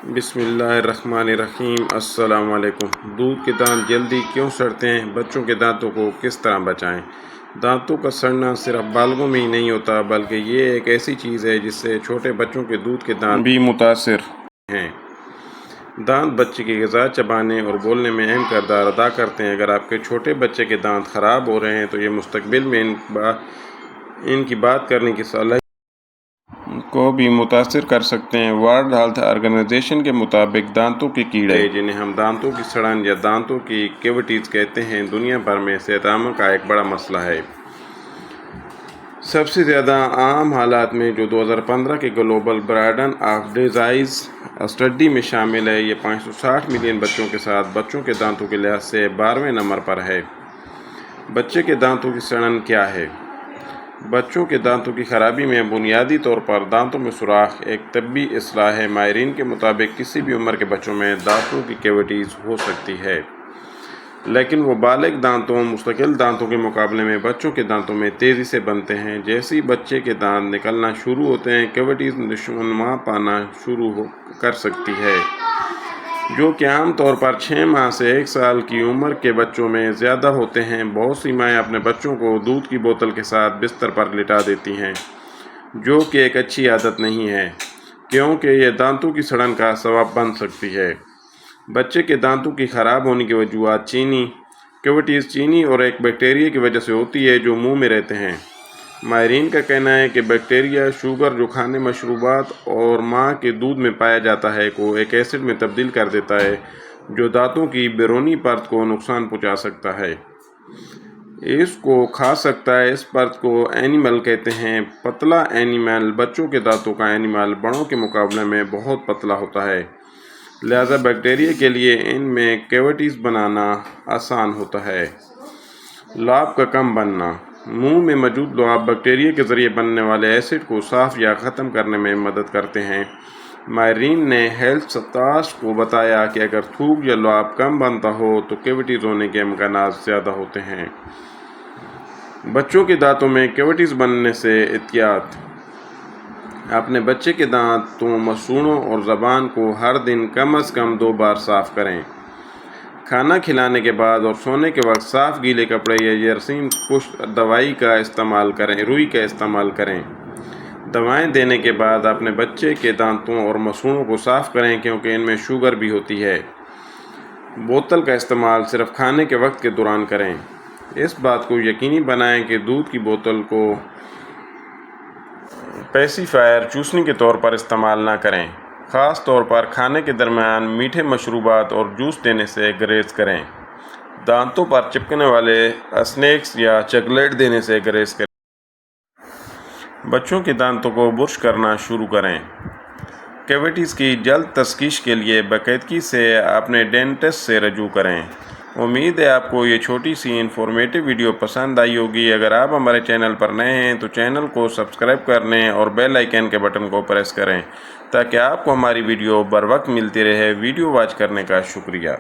بسم اللہ الرحمن الرحیم۔ السلام علیکم۔ دودھ کے دانت جلدی کیوں سڑتے ہیں؟ بچوں کے دانتوں کو کس طرح بچائیں؟ دانتوں کا سڑنا صرف بالغوں میں ہی نہیں ہوتا، بلکہ یہ ایک ایسی چیز ہے جس سے چھوٹے بچوں کے دودھ کے دانت بھی متاثر ہیں۔ دانت بچے کی غذا چبانے اور بولنے میں اہم کردار ادا کرتے ہیں۔ اگر آپ کے چھوٹے بچے کے دانت خراب ہو رہے ہیں تو یہ مستقبل میں ان کی بات کرنے کی صلاحیت کو بھی متاثر کر سکتے ہیں۔ ورلڈ ہیلتھ آرگنائزیشن کے مطابق دانتوں کے کیڑے، جنہیں ہم دانتوں کی سڑن یا دانتوں کی کیویٹیز کہتے ہیں، دنیا بھر میں صحت عامہ کا ایک بڑا مسئلہ ہے۔ سب سے زیادہ عام حالات میں جو 2015 کے گلوبل برڈن آف ڈیزائز اسٹڈی میں شامل ہے، یہ 560 ملین بچوں کے ساتھ بچوں کے دانتوں کے لحاظ سے 12ویں نمبر پر ہے۔ بچے کے دانتوں کی سڑن کیا ہے؟ بچوں کے دانتوں کی خرابی میں بنیادی طور پر دانتوں میں سوراخ ایک طبی اصطلاح ہے۔ ماہرین کے مطابق کسی بھی عمر کے بچوں میں دانتوں کی کیویٹیز ہو سکتی ہے، لیکن وہ بالغ دانتوں مستقل دانتوں کے مقابلے میں بچوں کے دانتوں میں تیزی سے بنتے ہیں۔ جیسے ہی بچے کے دانت نکلنا شروع ہوتے ہیں، کیویٹیز نشوونما پانا شروع کر سکتی ہے، جو کہ عام طور پر 6 ماہ سے 1 سال کی عمر کے بچوں میں زیادہ ہوتے ہیں۔ بہت سی مائیں اپنے بچوں کو دودھ کی بوتل کے ساتھ بستر پر لٹا دیتی ہیں، جو کہ ایک اچھی عادت نہیں ہے، کیونکہ یہ دانتوں کی سڑن کا سبب بن سکتی ہے۔ بچے کے دانتوں کی خراب ہونے کی وجوہات کیویٹیز چینی اور ایک بیکٹیریا کی وجہ سے ہوتی ہے جو منہ میں رہتے ہیں۔ ماہرین کا کہنا ہے کہ بیکٹیریا شوگر جو کھانے، مشروبات اور ماں کے دودھ میں پایا جاتا ہے کو ایک ایسڈ میں تبدیل کر دیتا ہے، جو دانتوں کی بیرونی پرت کو نقصان پہنچا سکتا ہے، اس کو کھا سکتا ہے۔ اس پرت کو اینیمل کہتے ہیں۔ پتلا اینیمل بچوں کے دانتوں کا اینیمل بڑوں کے مقابلے میں بہت پتلا ہوتا ہے، لہذا بیکٹیریا کے لیے ان میں کیویٹیز بنانا آسان ہوتا ہے۔ لعاب کا کم بننا۔ منہ میں موجود لعاب بیکٹیریا کے ذریعے بننے والے ایسڈ کو صاف یا ختم کرنے میں مدد کرتے ہیں۔ ماہرین نے ہیلتھ سٹافز کو بتایا کہ اگر تھوک یا لعاب کم بنتا ہو تو کیویٹیز ہونے کے امکانات زیادہ ہوتے ہیں۔ بچوں کے دانتوں میں کیویٹیز بننے سے احتیاط۔ اپنے بچے کے دانتوں، مسوڑھوں اور زبان کو ہر دن کم از کم 2 بار صاف کریں۔ کھانا کھلانے کے بعد اور سونے کے وقت صاف گیلے کپڑے یا جراثیم کش روئی کا استعمال کریں۔ دوائیں دینے کے بعد اپنے بچے کے دانتوں اور مسوڑھوں کو صاف کریں، کیونکہ ان میں شوگر بھی ہوتی ہے۔ بوتل کا استعمال صرف کھانے کے وقت کے دوران کریں۔ اس بات کو یقینی بنائیں کہ دودھ کی بوتل کو پیسیفائر چوسنے کے طور پر استعمال نہ کریں۔ خاص طور پر کھانے کے درمیان میٹھے مشروبات اور جوس دینے سے گریز کریں۔ دانتوں پر چپکنے والے اسنیکس یا چاکلیٹ دینے سے گریز کریں۔ بچوں کے دانتوں کو برش کرنا شروع کریں۔ کیویٹیز کی جلد تشخیص کے لیے باقاعدگی سے اپنے ڈینٹسٹ سے رجوع کریں۔ امید ہے آپ کو یہ چھوٹی سی انفارمیٹیو ویڈیو پسند آئی ہوگی۔ اگر آپ ہمارے چینل پر نئے ہیں تو چینل کو سبسکرائب کر لیں اور بیل آئیکن کے بٹن کو پریس کریں تاکہ آپ کو ہماری ویڈیو بر وقت ملتی رہے۔ ویڈیو واچ کرنے کا شکریہ۔